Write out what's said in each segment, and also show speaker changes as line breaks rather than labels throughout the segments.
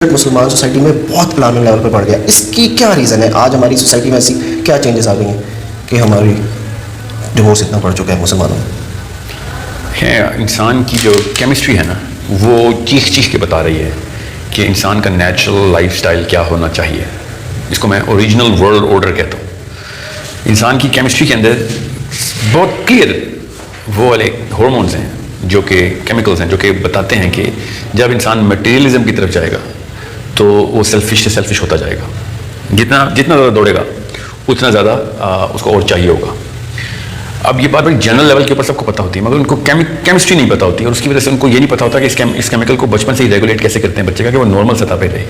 مسلمان سوسائٹی میں بہت الارمنگ لیول پہ بڑھ گیا. اس کی کیا ریزن ہے؟ آج ہماری سوسائٹی میں ایسی کیا چینجز آ گئی ہیں کہ ہماری ڈیورس اتنا بڑھ چکا ہے مسلمانوں میں؟
انسان کی جو کیمسٹری ہے نا وہ چیخ چیخ کے بتا رہی ہے کہ انسان کا نیچرل لائف سٹائل کیا ہونا چاہیے. اس کو میں اوریجنل ورلڈ آرڈر کہتا ہوں. انسان کی کیمسٹری کے اندر بہت کلیئر وہ والے ہارمونز ہیں جو کہ کیمیکلز ہیں جو کہ بتاتے ہیں کہ جب انسان مٹیریلزم کی طرف جائے گا تو وہ سیلفش سے سیلفش ہوتا جائے گا. جتنا زیادہ دوڑے گا اتنا زیادہ اس کو اور چاہیے ہوگا. اب یہ بات بڑی جنرل لیول کے اوپر سب کو پتہ ہوتی ہے مگر ان کو کیمسٹری نہیں پتہ ہوتی اور اس کی وجہ سے ان کو یہ نہیں پتہ ہوتا کہ اس کیمیکل کو بچپن سے ہی ریگولیٹ کیسے کرتے ہیں بچے کا کہ وہ نارمل سطح پہ رہے.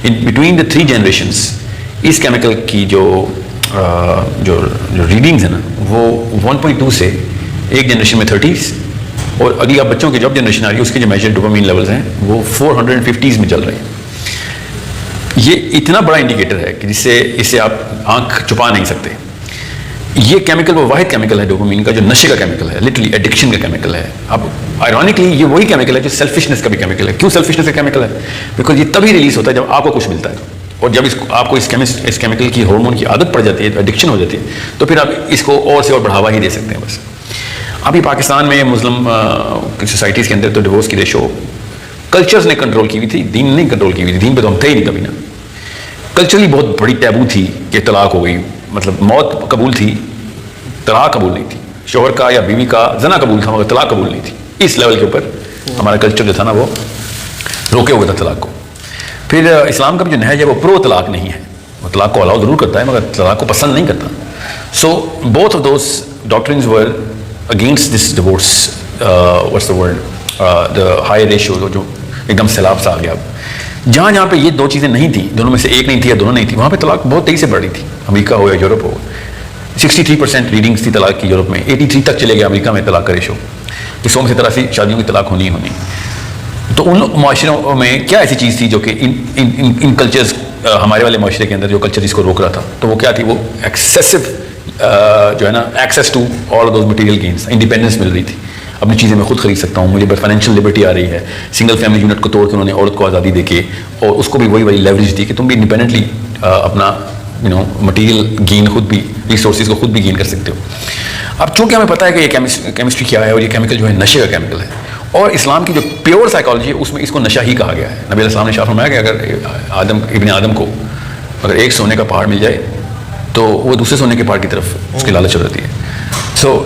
ان بٹوین دا 3 جنریشنس اس کیمیکل کی جو ریڈنگز ہیں نا وہ 1.2 سے ایک جنریشن میں 30s اور اگلی آپ بچوں کی جب جنریشن آ رہی ہے اس کے جو میجر ڈوپامین لیولز ہیں وہ 450s میں چل رہے ہیں. یہ اتنا بڑا انڈیکیٹر ہے کہ اسے آپ آنکھ چھپا نہیں سکتے. یہ کیمیکل وہ واحد کیمیکل ہے ڈوپامین کا جو نشے کا کیمیکل ہے, لٹرلی ایڈکشن کا کیمیکل ہے. اب آئرونکلی یہ وہی کیمیکل ہے جو سیلفشنس کا بھی کیمیکل ہے. کیوں سیلفشنس کا کیمیکل ہے؟ بیکاز یہ تبھی ریلیز ہوتا ہے جب آپ کو کچھ ملتا ہے اور جب آپ کو اس کیمیکل کی ہارمون کی عادت پڑ جاتی ہے, ایڈکشن ہو جاتی ہے, تو پھر آپ اس کو اور سے اور بڑھاوا ہی دے سکتے ہیں. بس ابھی پاکستان میں مسلم سوسائٹیز کے اندر تو ڈیورس کی ریشو کلچرز نے کنٹرول کی ہوئی تھی, دین نے کنٹرول کی ہوئی تھی. دین پہ تو ہم تھے ہی نہیں کبھی نا. کلچرلی بہت بڑی ٹیبو تھی کہ طلاق ہو گئی, مطلب موت قبول تھی, طلاق قبول نہیں تھی. شوہر کا یا بیوی کا زنا قبول تھا مگر طلاق قبول نہیں تھی. اس لیول کے اوپر ہمارا کلچر جو تھا نا وہ روکے ہوئے تھا طلاق کو. پھر اسلام کا بھی جو نہج ہے وہ پرو طلاق نہیں ہے, وہ طلاق کو الاؤ ضرور کرتا ہے مگر طلاق کو پسند نہیں کرتا. So both of those doctrines were against this divorce. What's the word, the high ratio جو ایک دم سیلاب سا آ گیا. جہاں پہ یہ 2 چیزیں نہیں تھیں, دونوں میں سے ایک نہیں تھی یا دونوں نہیں تھی, وہاں پہ طلاق بہت تیزی سے بڑھ رہی تھی. امریکہ ہو یا یورپ ہو 63% ریڈنگس تھی طلاق کی. یورپ میں 83 تک چلے گئے امریکہ میں طلاق کا ریشو. کہ 100 میں سے 83 شادیوں کی طلاق ہونی ہی ہونی. تو ان معاشروں میں کیا ایسی چیز تھی جو کہ ان کلچرز ہمارے والے معاشرے کے اندر جو کلچر جس کو روک رہا تھا تو وہ کیا تھی؟ وہ ایکسیسو جو ہے نا access to all those material gains. Independence مل رہی تھی, اپنی چیزیں میں خود خرید سکتا ہوں, مجھے فائنینشیل لبرٹی آ رہی ہے. سنگل فیملی یونٹ کو توڑ کے انہوں نے عورت کو آزادی دے کے اور اس کو بھی وہی لیوریج دی کہ تم بھی انڈیپینڈنٹلی اپنا مٹیریل گین خود بھی, ریسورسز کو خود بھی گین کر سکتے ہو. اب چونکہ ہمیں پتہ ہے کہ یہ کیمسٹری کیا ہے اور یہ کیمیکل جو ہے نشے کا کیمیکل ہے اور اسلام کی جو پیور سائیکالوجی ہے اس میں اس کو نشہ ہی کہا گیا ہے. نبی علیہ السلام نے فرمایا کہ اگر ابن آدم کو اگر ایک سونے کا پہاڑ مل جائے تو وہ دوسرے سونے کے پہاڑ کی طرف اس کی لالچ ہو جاتی ہے. سو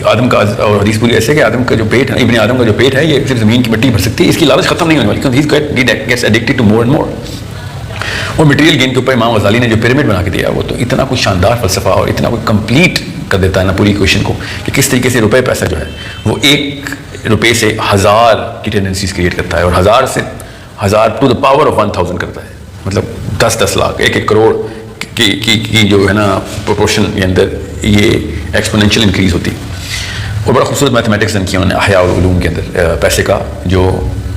آدم کا اور حدیث پوری ایسے کہ آدم کا جو پیٹ ہے, ابن آدم کا جو پیٹ ہے یہ صرف زمین کی مٹی بھر سکتی ہے, اس کی لالچ ختم نہیں ہونے والی کیونکہ he gets addicted to more and more. اور مٹیریل گین کے اوپر امام غزالی نے جو پیرامڈ بنا کے دیا وہ تو اتنا کوئی شاندار فلسفہ اور اتنا کوئی کمپلیٹ کر دیتا ہے نا پوری ایکویشن کو کہ کس طریقے سے روپے پیسہ جو ہے وہ 1 روپے سے 1000 کی ٹینڈنسیز کریٹ کرتا ہے اور 1000 سے 1000 ٹو دا پاور آف 1000 کرتا ہے. مطلب 10 لاکھ 1 کروڑ کی جو ہے نا پروپورشن کے اندر یہ ایکسپونینشیل انکریز ہوتی. اور بڑا خوبصورت میتھمیٹکس دن کیا انہوں نے احیاء العلوم کے اندر پیسے کا جو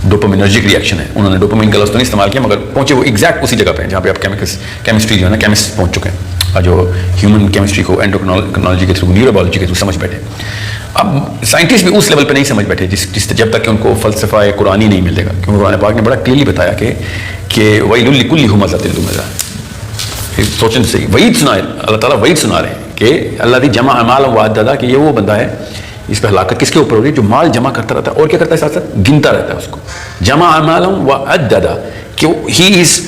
ڈوپامینرجک ریئیکشن ہے. انہوں نے ڈوپامین کا لفظ تو نہیں استعمال کیا مگر پہنچے وہ ایگزیکٹ اسی جگہ پہ جہاں پہ آپ کیمسٹری جو ہے نا کیمسٹ پہنچ چکے ہیں جو ہیومن کیمسٹری کو اینڈوکرینالوجی کے تھرو نیوروبیولوجی کے تھرو سمجھ بیٹھے. اب سائنٹسٹ بھی اس لیول پہ نہیں سمجھ بیٹھے جب تک کہ ان کو فلسفہ قرآنی نہیں ملے گا. کیونکہ قرآن پاک نے بڑا کلیئرلی بتایا کہ ویل لکل ہمزۃ لمزہ. سوچیں صحیح, وعید سنا ہے اللہ تعالیٰ, وعید سنا رہے ہیں کہ اللہ دی جمع اعمال وعددا کہ یہ وہ بندہ ہے اس پہ ہلاکت کس کے اوپر ہو رہی ہے جو مال جمع کرتا رہتا ہے اور کیا کرتا ہے ساتھ ساتھ گنتا رہتا ہے اس کو. جمع اعمال وعددا کہ he is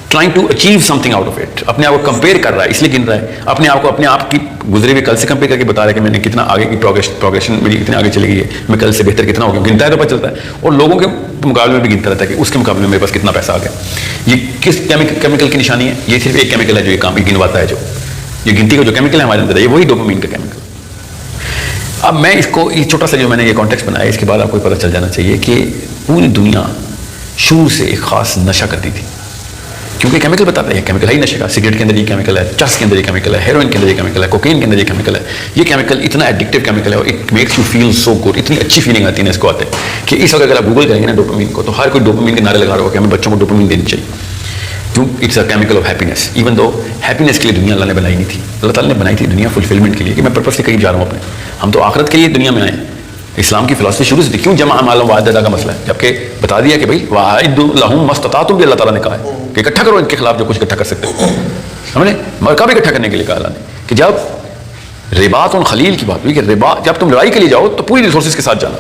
trying to achieve something out of it. اپنے آپ کو کمپیئر کر رہا ہے اس لیے گن رہا ہے, اپنے آپ کی گزرے ہوئے کل سے کمپیئر کر کے بتا رہا ہے کہ میں نے کتنا آگے کی پروگریشن میری کتنے آگے چلی گئی ہے, میں کل سے بہتر کتنا ہو گیا. گنتا ہے تو پتہ چلتا ہے اور لوگوں کے مقابلے میں بھی گنتا رہتا ہے کہ اس کے مقابلے میں میرے پاس کتنا پیسہ آ گیا. یہ کس کیمیکل کی نشانی ہے؟ یہ صرف ایک کیمیکل ہے جو یہ کام گنواتا ہے. جو یہ گنتی کا جو کیمیکل ہے ہمارے اندر ہے یہ وہی ڈوپامین کا کیمیکل. اب میں اس کو یہ چھوٹا سا جو میں نے یہ کانٹیکسٹ بنایا اس کے بعد آپ کو پتہ چل جانا چاہیے کہ پوری دنیا شروع سے ایک خاص نشہ کرتی تھی کیونکہ کیمیکل بتاتا ہے یہ کیمیکل ہے ہی نشے کا. سگریٹ کے اندر یہ کیمیکل ہے, چرس کے اندر یہ کیمیکل ہے, ہیروئن کے اندر یہ کیمیکل ہے, کوکین کے اندر یہ کیمیکل ہے. یہ کیمیکل اتنا ایڈکٹیو کیمیکل ہے اور it makes you feel so good. اتنی اچھی فیلنگ آتی ہے اس کو آتے کہ اس وقت اگر آپ گوگل کریں گے نا ڈوپامین کو تو ہر کوئی ڈوپامین کے نعرے لگا رہا ہوگا کہ ہمیں بچوں کو ڈوپامین دینی چاہیے. کیوں؟ It's a chemical of happiness. Even though happiness کے لیے دنیا اللہ نے بنائی نہیں تھی. اللہ تعالیٰ نے بنائی تھی دنیا فلفلمنٹ کے لیے کہ میں پرپس سے کہیں جا رہا ہوں اپنے. ہم تو آخرت کے لیے دنیا میں آئے ہیں اسلام کی فلسفی شروع سے تھی. کیوں جمع مال و وعدہ کا مسئلہ ہے, جبکہ بتا دیا کہ بھائی وَأَعِدُّوا لَهُم مَا اسْتَطَعْتُم بھی اللہ تعالیٰ نے کہا ہے کہ اکٹھا کرو ان کے خلاف جو کچھ اکٹھا کر سکتے ہو. ہم نے مرکب اکٹھا کرنے کے لیے کہا اللہ نے کہ جب رباط الخلیل کی بات ہوئی کہ ربا جب تم لڑائی کے لیے جاؤ تو پوری ریسورسز کے ساتھ جانا.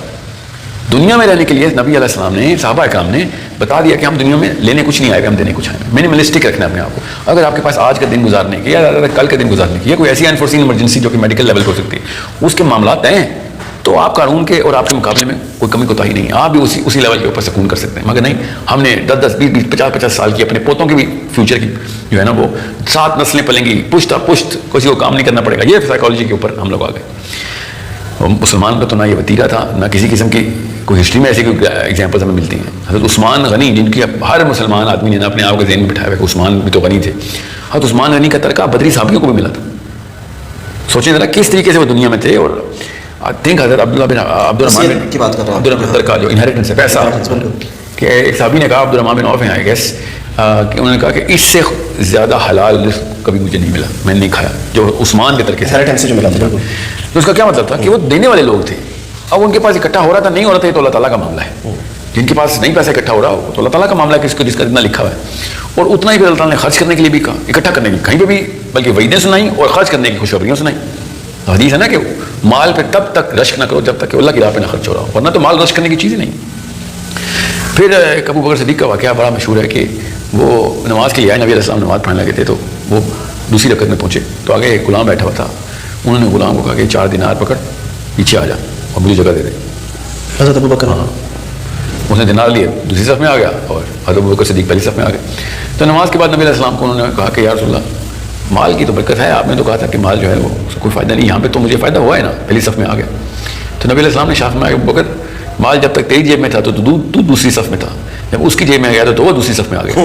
دنیا میں رہنے کے لیے نبی علیہ السلام نے, صحابہ اکرام نے بتا دیا کہ ہم دنیا میں لینے کچھ نہیں آئے, ہم دینے کچھ آئے. منیملسٹک رکھنا ہے اپنے آپ کو. اگر آپ کے پاس آج کا دن گزارنے کی یا کل کے دن گزارنے کی یا کوئی ایسی انفورسین ایمرجنسی جو کہ میڈیکل لیول ہو سکتی ہے, اس کے معاملات طے ہیں, تو آپ قانون کے اور آپ کے مقابلے میں کوئی کمی کوتاہی نہیں ہے, آپ بھی اسی لیول کے اوپر سکون کر سکتے ہیں. مگر نہیں, ہم نے 10 20 50 سال کی اپنے پوتوں کی بھی فیوچر کی جو ہے نا وہ 7 نسلیں پلیں گی, پشت پشت کسی کو کام نہیں کرنا پڑے گا. یہ سائیکالوجی کے اوپر ہم لوگ آ گئے. مسلمان کا تو نہ یہ وتیرہ تھا, نہ کسی قسم کی کوئی ہسٹری میں ایسی کوئی ایگزامپلز ہمیں ملتی ہیں. حضرت عثمان غنی, جن کی ہر مسلمان آدمی نے اپنے آپ کے ذہن میں بٹھایا ہوا کہ عثمان بھی تو غنی تھے. حضرت عثمان غنی کا ترکہ بدری صحابیوں کو بھی ملا تھا. سوچیں ذرا کس طریقے سے وہ دنیا میں تھے. اور تھنک حضرت عبدالرحمن کی بات کر رہا ہوں, ترکہ جو انہیریٹنس ہے, پیسہ, کہ ایک صحابی نے کہا, عبدالرحمن بن عوف ہیں آئی گیس, کہ انہوں نے کہا کہ اس سے زیادہ حلال رزق کبھی مجھے نہیں ملا, میں نے نہیں کھایا جو عثمان کے ترکے سے جو ملا. تو اس کا کیا مطلب تھا کہ وہ دینے والے لوگ تھے. اب ان کے پاس اکٹھا ہو رہا تھا, نہیں ہو رہا تھا, یہ تو اللہ تعالیٰ کا معاملہ ہے. جن کے پاس نہیں پیسہ اکٹھا ہو رہا ہو تو اللہ تعالیٰ کا معاملہ ہے, جس کا اتنا لکھا ہوا ہے. اور اتنا ہی پھر اللہ تعالیٰ نے خرچ کرنے کے لیے بھی کہا, اکٹھا کرنے کی کہیں پہ بھی, بلکہ وعیدیں سنائیں اور خرچ کرنے کی خوشخبریاں سنائیں. حدیث ہے نا کہ مال پہ تب تک رشک نہ کرو جب تک کہ اللہ کی راہ پہ نہ خرچ ہو رہا ہو, ورنہ تو مال رشک کرنے کی چیز ہی نہیں. پھر ابو بکر صدیق کا واقعہ بڑا مشہور ہے کہ وہ نماز کے لیے آئے, نبی علیہ السلام نماز پڑھنے لگے تھے, تو وہ دوسری رکعت میں پہنچے تو آگے ایک غلام بیٹھا ہوا تھا. انہوں نے غلام کو کہا کہ 4 دینار پکڑ, پیچھے آ جا اور مجھے جگہ دے دے. حضرت ابو بکر, ہاں, اس نے دینار لیے, دوسری صف میں آ گیا, اور حضرت ابو بکر صدیق پہلی صف میں آ گئے. تو نماز کے بعد نبی علیہ السلام کو انہوں نے کہا کہ یا رسول اللہ, مال کی تو برکت ہے, آپ نے تو کہا تھا کہ مال جو ہے وہ کوئی فائدہ نہیں, یہاں پہ تو مجھے فائدہ ہوا ہے نا, پہلی صف میں آ گیا. تو نبی علیہ السلام نے شاف میں آگے, ابو بکر مال جب تک تیری جیب میں تھا تو دوسری صف میں تھا, جب اس کی جیب میں آ گیا تو وہ دوسری صف میں آ گیا.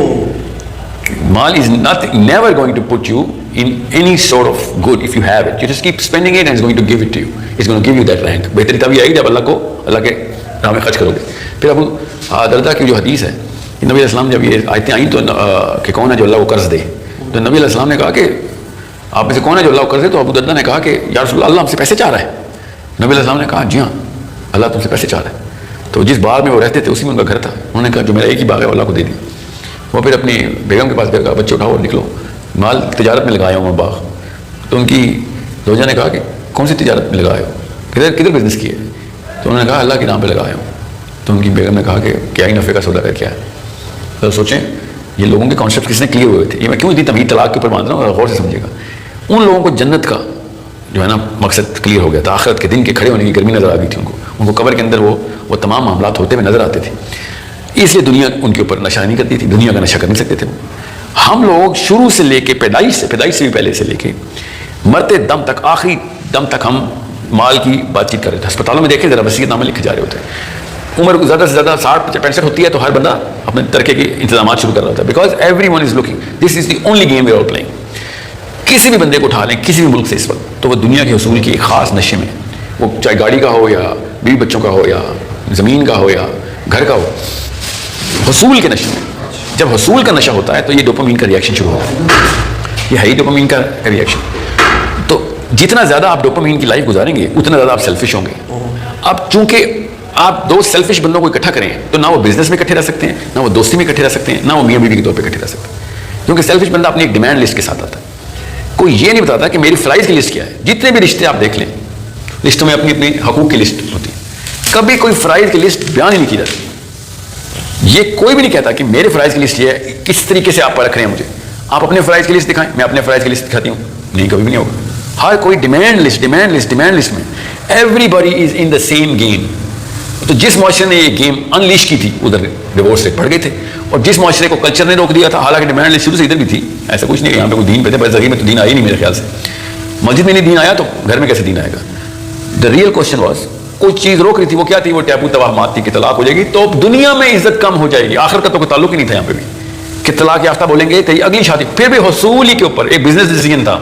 مال is never going to put you in any sort of good if you have it. You just keep spending it and it's going to give it to you. It's going to give you that rank. بہتری تبھی آئی جب اللہ کے راہ میں خرچ کرو گے. پھر ابو دردہ کی جو حدیث ہے, نبی علیہ السلام جب یہ آیتیں آئیں تو کہ کون ہے جو اللہ کو قرض دے, تو نبی علیہ السلام نے کہا کہ آپ میں سے کون ہے جو اللہ کو قرض دے. تو ابو دردہ نے کہا کہ یا رسول اللہ, اللہ ہم سے پیسے چاہ رہا ہے. نبی علیہ السلام نے کہا جی ہاں, اللہ تم سے پیسے چاہ رہا ہے. تو جس باغ میں وہ رہتے تھے اسی میں ان کا گھر تھا. انہوں نے کہا جو میرا ایک ہی باغ ہے وہ اللہ کو دے دی. وہ پھر اپنی بیگم کے پاس گیا, کہا بچے اٹھاؤ اور نکلو, مال تجارت میں لگایا ہوں میں باغ. تو ان کی زوجہ نے کہا کہ کون سی تجارت میں لگائے ہو, کدھر بزنس کیے. تو انہوں نے کہا اللہ کے نام پہ لگایا ہوں. تو ان کی بیگم نے کہا کہ کیا ہی نفع کا سودا کر کیا ہے. تو سوچیں یہ لوگوں کے کانسیپٹ کس نے کلیئر ہوئے تھے. یہ میں کیوں اتنی تمہید طلاق کے اوپر باندھ رہا ہوں, غور سے سمجھے گا. ان لوگوں کو جنت کا جو ہے نا مقصد کلیئر ہو گیا تھا, آخرت کے دن کے کھڑے ہونے کی گرمی نظر آ گئی تھی ان کو قبر کے اندر وہ تمام معاملات ہوتے ہوئے نظر آتے تھے. اس لیے دنیا ان کے اوپر نشہ نہیں کرتی تھی, دنیا کا نشہ کر نہیں سکتے تھے. ہم لوگ شروع سے لے کے پیدائش سے بھی پہلے سے لے کے مرتے دم تک, آخری دم تک ہم مال کی بات چیت کر رہے تھے. ہسپتالوں میں دیکھیں ذرا وصیت نامے لکھے جا رہے ہوتے ہیں. عمر زیادہ سے زیادہ 60-65 ہوتی ہے تو ہر بندہ اپنے ترکے کے انتظامات شروع کر رہا ہوتا ہے. Because everyone is looking, this is the only game we are playing. کسی بھی بندے کو اٹھا لیں کسی بھی ملک سے اس وقت, تو وہ دنیا کے حصول کی ایک خاص نشے میں, وہ چاہے گاڑی کا ہو یا بیوی بچوں کا ہو یا زمین کا ہو یا گھر کا ہو, حصول کے نشے میں. جب حصول کا نشہ ہوتا ہے تو یہ ڈوپامین کا ریئیکشن شروع ہوتا ہے. یہ ہے ہی ڈوپامین کا ریئیکشن. تو جتنا زیادہ آپ ڈوپامین کی لائف گزاریں گے اتنا زیادہ آپ سیلفش ہوں گے. اب چونکہ آپ 2 سیلفش بندوں کو اکٹھا کریں تو نہ وہ بزنس میں اکٹھے رہ سکتے ہیں, نہ وہ دوستی میں اکٹھے رہ سکتے ہیں, نہ وہ میاں بیوی کے طور پہ اکٹھے رہ سکتے ہیں. کیونکہ سیلفش بندہ اپنی ایک ڈیمانڈ لسٹ کے ساتھ آتا ہے. کوئی یہ نہیں بتاتا کہ میری فرائض کی لسٹ کیا ہے. جتنے بھی رشتے آپ دیکھ لیں, رشتوں میں اپنی اپنی حقوق کی لسٹ ہوتی ہے, کبھی کوئی فرائض کی لسٹ بیان ہی نہیں کی جاتی. یہ کوئی بھی نہیں کہتا کہ میرے فرائض کی لسٹ یہ ہے, کس طریقے سے آپ رکھ رہے ہیں مجھے. آپ اپنے فرائض کی لسٹ دکھائیں, میں اپنے فرائض کی لسٹ دکھاتی ہوں, نہیں کبھی بھی نہیں ہوگا. ہر کوئی ڈیمانڈ لسٹ میں every body is in the same game. تو جس معاشرے نے یہ گیم انلیش کی تھی ادھر ڈیورس ریٹ بڑھ گئے تھے, اور جس معاشرے کو کلچر نے روک دیا تھا, حالانکہ ڈیمانڈ لسٹ شروع سے ادھر بھی تھی, ایسا کچھ نہیں ہے یہاں پہ کوئی دین پہ تھے, بس زندگی میں تو دین آیا ہی نہیں میرے خیال سے. مسجد میں نہیں دین آیا تو گھر میں کیسے دین آئے گا. دا ریئل کوشچن واز, کوئی چیز روک رہی تھی, وہ کیا تھی, وہ ٹیبو توہمات تھی کہ طلاق ہو جائے گی تو دنیا میں عزت کم ہو جائے گی. آخر کا تو کوئی تعلق ہی نہیں تھا یہاں پہ بھی کہ طلاق یافتہ بولیں گے تیری اگلی شادی. پھر بھی حصول ہی کے اوپر ایک بزنس ڈیسیژن تھا.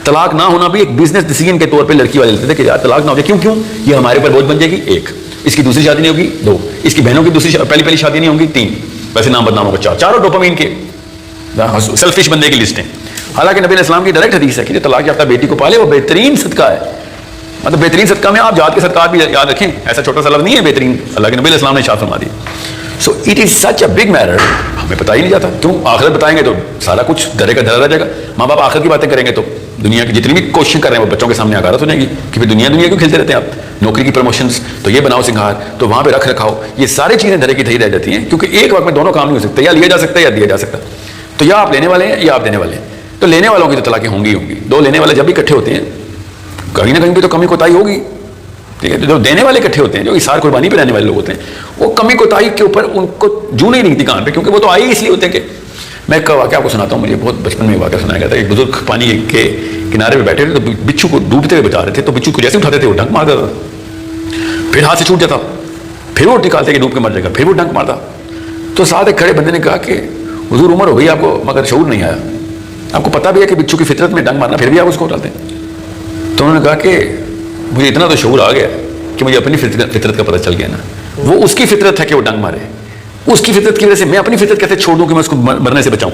طلاق نہ ہونا بھی ایک بزنس ڈیسیژن کے طور پہ لڑکی والے لیتے تھے کہ یار طلاق نہ ہو جائے. کیوں یہ ہمارے اوپر بوجھ بن جائے گی. 1, اس کی دوسری شادی نہیں ہوگی. 2, اس کی بہنوں کی دوسری پہلی شادی نہیں ہوگی. 3, ویسے نام بدنام ہوگا. 4, چاروں ڈوپامین کے سیلفش بندے کی لسٹ ہیں. حالانکہ نبی علیہ السلام کی ڈائریکٹ حدیث ہے کہ جو طلاق یافتہ بیٹی کو پالے وہ بہترین صدقہ ہے. مطلب بہترین صدقہ میں آپ جہاد کے صدقات بھی یاد رکھیں, ایسا چھوٹا سا لفظ نہیں ہے بہترین, اللہ کے نبی علیہ السلام نے ارشاد فرما دیا. So it is such a big matter, ہمیں پتہ ہی نہیں جاتا. کیوں آخرت بتائیں گے تو سارا کچھ دھرے کا دھرا رہ جائے گا. ماں باپ آخرت کی باتیں کریں گے تو دنیا کی جتنی بھی کوششیں کر رہے ہیں وہ بچوں کے سامنے آکارت ہو جائیں گی کہ پھر دنیا کیوں کھیلتے رہتے ہیں آپ. نوکری کی پروموشنز تو یہ بناؤ سنگھار, تو وہاں پہ رکھ رکھاؤ, یہ ساری چیزیں دھرے کی دھری رہ جاتی ہیں, کیونکہ ایک وقت میں دونوں کام نہیں ہو سکتے, یا لیا جا سکتا ہے یا دیا جا سکتا. تو یا آپ لینے والے ہیں یا آپ دینے والے ہیں. تو لینے والوں کی تو طلاقیں ہوں گی. دو لینے والے جب بھی اکٹھے ہوتے ہیں کہیں نہ کہیں پہ تو کمی کوتاہی ہوگی, ٹھیک ہے. جو دینے والے اکٹھے ہوتے ہیں, جو اثار قربانی پہ رہنے والے لوگ ہوتے ہیں, وہ کمی کوتاہی کے اوپر ان کو جو نہیں رہتی کان پہ, کیونکہ وہ تو آئے اس لیے ہوتے ہیں کہ میں ایک واقعہ آپ کو سناتا ہوں. مجھے بہت بچپن میں واقعہ سنایا گیا تھا. ایک بزرگ پانی کے کنارے پہ بیٹھے تھے, تو بچھو کو ڈوبتے ہوئے بچا رہے تھے. تو بچھو کو جیسے اٹھاتے تھے وہ ڈنک مار دیتا تھا, پھر ہاتھ سے چھوٹ جاتا, پھر وہ نکالتے کہ ڈوب کے مر جائے گا, پھر وہ ڈنک مارتا. تو ساتھ ایک کھڑے بندے نے کہا کہ حضور عمر ہو گئی آپ کو مگر شعور نہیں آیا, آپ کو پتہ بھی ہے کہ بچھو کی فطرت میں ڈنک مارنا, پھر بھی آپ اس کو اٹھاتے ہیں. تو انہوں نے کہا کہ مجھے اتنا تو شعور آ گیا کہ مجھے اپنی فطرت کا پتہ چل گیا نا. وہ اس کی فطرت ہے کہ وہ ڈنک مارے, اس کی فطرت کی وجہ سے میں اپنی فطرت کیسے چھوڑ دوں کہ میں اس کو مرنے سے بچاؤں.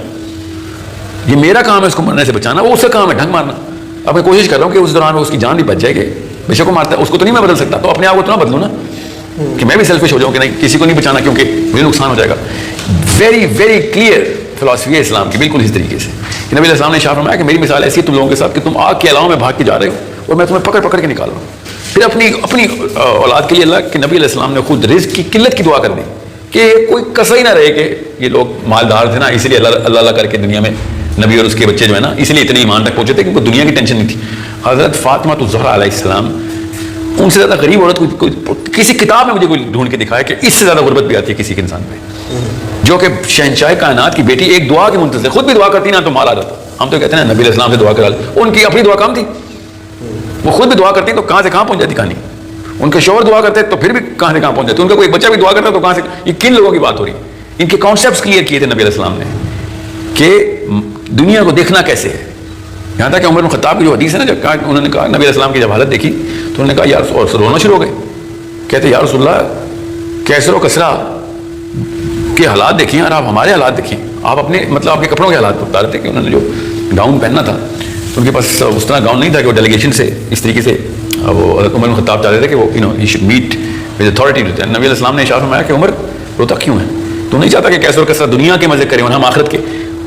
یہ میرا کام ہے اس کو مرنے سے بچانا, وہ اس کا کام ہے ڈنک مارنا. اب میں کوشش کر رہا ہوں کہ اس دوران اس کی جان بھی بچ جائے گی. بے شک کو مارتا ہے, اس کو تو نہیں میں بدل سکتا, تو اپنے آپ کو اتنا بدلوں نا کہ میں بھی سیلفش ہو جاؤں کہ نہیں کسی کو نہیں بچانا کیونکہ مجھے نقصان ہو جائے گا. ویری ویری کلیئر فلاسفی ہے اسلام کی, بالکل اس طریقے سے. کہ نبی علیہ السلام نے ارشاد فرمایا کہ میری مثال ایسی ہے تم لوگوں کے ساتھ کہ تم آگ کے علاوہ میں بھاگ کے جا رہے ہو اور میں تمہیں پکڑ پکڑ کے نکال رہا ہوں. پھر اپنی اولاد کے لیے اللہ کے نبی علیہ السلام نے خود رزق کی قلت کی دعا کر دی کہ کوئی کسا ہی نہ رہے کہ یہ لوگ مالدار تھے نا, اس لیے اللہ کر کے دنیا میں نبی اور اس کے بچے جو ہے نا اس لیے اتنے ایمان تک پہنچے تھے کہ ان کو دنیا کی ٹینشن نہیں تھی. حضرت فاطمہ الزہرا علیہ السلام, ان سے زیادہ غریب عورت کسی کتاب میں مجھے کوئی ڈھونڈ کے دکھایا کہ اس سے زیادہ غربت بھی آتی ہے کسی کے انسان پہ, جو کہ شہنشاہ کائنات کی بیٹی ایک دعا کی منتظر, خود بھی دعا کرتی نا تو مال آ جاتا. ہم تو کہتے ہیں نبی علیہ السلام سے دعا کرا لی, ان کی اپنی دعا کام تھی, وہ خود بھی دعا کرتی تو کہاں سے کہاں پہنچ جاتی کہانی. ان کے شوہر دعا کرتے تو پھر بھی کہاں سے کہاں پہنچ جاتے, ان کا کوئی بچہ بھی دعا کرتا تو کہاں سے. یہ کن لوگوں کی بات ہو رہی ہے؟ ان کے کانسیپٹس کلیئر کیے تھے نبی علیہ السلام نے کہ دنیا کو دیکھنا کیسے ہے. یہاں تک کہ عمر بن خطاب کی جو حدیث ہے نا, جب انہوں نے کہا نبی علیہ السلام کی جب حالت دیکھی تو انہوں نے کہا یار, اور رونا شروع ہو گئے. کہتے یا رسول اللہ کیسر و کسرا کے حالات دیکھیں اور آپ ہمارے حالات دیکھیں. آپ اپنے مطلب آپ کے کپڑوں کے حالات بتا رہے تھے کہ انہوں نے جو گاؤن پہننا تھا تو ان کے پاس اس طرح گاؤن نہیں تھا کہ وہ ڈیلیگیشن سے اس طریقے سے وہ حضرت عمر بن خطاب چاہ رہے تھے کہ وہ he should meet with authority. نبی علیہ السلام نے ارشاد فرمایا کہ عمر روتا کیوں ہے, تو نہیں چاہتا کہ کیسے اور کیسا دنیا کے مزے کریں اور ہم آخرت کے.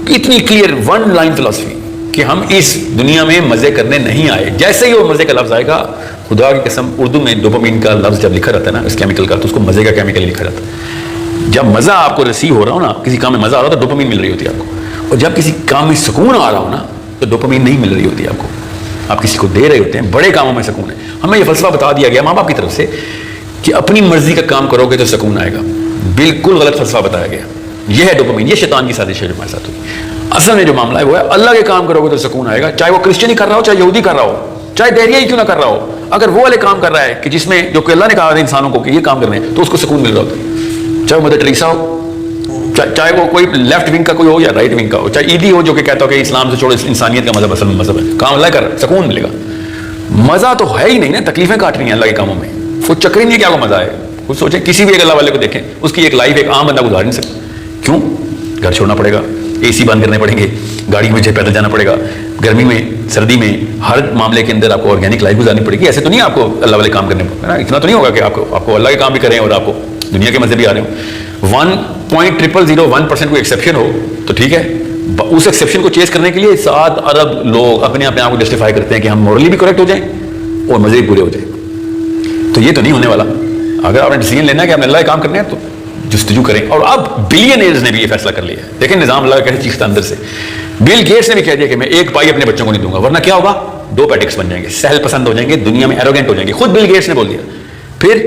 اتنی کلیئر ون لائن فلاسفی کہ ہم اس دنیا میں مزے کرنے نہیں آئے. جیسے ہی وہ مزے کا لفظ آئے گا, خدا کی قسم اردو میں ڈوپامین کا لفظ جب لکھا رہتا ہے نا اس کیمیکل کا, تو اس کو مزے کا کیمیکل لکھا رہتا ہے. جب مزہ آپ کو ریسیو ہو رہا ہو نا, کسی کام میں مزہ آ رہا ہو تو ڈوپامین مل رہی ہوتی ہے آپ کو, اور جب کسی کام میں سکون آ رہا ہو نا تو ڈوپامین نہیں مل رہی ہوتی ہے آپ کو. آپ کسی کو دے رہے ہوتے ہیں, بڑے کاموں میں سکون ہے. ہمیں یہ فلسفہ بتا دیا گیا ماں باپ کی طرف سے کہ اپنی مرضی کا کام کرو گے تو سکون آئے گا. بالکل غلط فلسفہ بتایا گیا. یہ ہے ڈوپامین, یہ شیطان کی سازش ہے جو ہمارے ساتھ ہوئی. اصل میں جو معاملہ ہے وہ ہے اللہ کے کام کرو گے تو سکون آئے گا, چاہے وہ کرسچن ہی کر رہا ہو, چاہے یہودی کر رہا ہو, چاہے دہریہ ہی کیوں نہ کر رہا ہو. اگر وہ والے کام کر رہا ہے کہ جس میں جو کہ اللہ نے کہا ہے انسانوں کو کہ یہ کام کرنے ہیں, تو اس کو سکون مل رہا ہوتا ہے. چاہے وہ مدر ٹریسا ہو, چاہے وہ کوئی لیفٹ ونگ کا کوئی ہو یا رائٹ ونگ کا ہو, چاہے عیدی ہو جو کہ کہتا ہو کہ اسلام سے چھوڑو, انسانیت کا مذہب اصل میں مذہب ہے, کام اللہ کر سکون ملے گا. مزہ تو ہے ہی نہیں نا, تکلیفیں کاٹ رہی ہیں اللہ کے کاموں میں, وہ چکر ہی نہیں ہے کیا وہ مزہ ہے. کچھ سوچیں, کسی بھی ایک اللہ والے کو دیکھیں, اس کی ایک لائف ایک عام بندہ گزار نہیں سکتا. کیوں؟ گھر چھوڑنا پڑے گا, اے سی بند کرنے پڑیں گے, گاڑی میں پیدل جانا پڑے گا, گرمی میں سردی میں ہر معاملے کے اندر آپ کو آرگینک لائف گزارنی پڑے گی. ایسے تو نہیں آپ کو اللہ والے کام کرنے پڑے گا, اتنا تو نہیں ہوگا کہ آپ کو اللہ کے کام بھی کریں اور آپ کو دنیا کے مزے بھی آ رہے ہوں. 1.001% کوئی ایکسیپشن ہو تو ٹھیک ہے, اس ایکسیپشن کو چیز کرنے کے لیے 7 ارب لوگ اپنے آپ کو جسٹیفائی کرتے ہیں کہ ہم مورلی بھی کریکٹ ہو جائیں اور مزے بھی پورے ہو جائیں. تو یہ تو نہیں ہونے والا. اگر آپ نے ڈیسیجن لینا ہے کہ آپ نے اللہ کے کام کرنے ہیں تو جستجو کریں. اور اب بلینئرز نے بھی یہ فیصلہ کر لیا ہے. دیکھیں نظام اللہ کا کیسے چیختا اندر سے. بل گیٹس نے بھی کہہ دیا کہ میں 1 پائی اپنے بچوں کو نہیں دوں گا, ورنہ کیا ہوگا, 2 پیٹکس بن جائیں گے, سہل پسند ہو جائیں گے, دنیا میں ایروگینٹ ہو جائیں گے. خود بل گیٹس نے بول دیا. پھر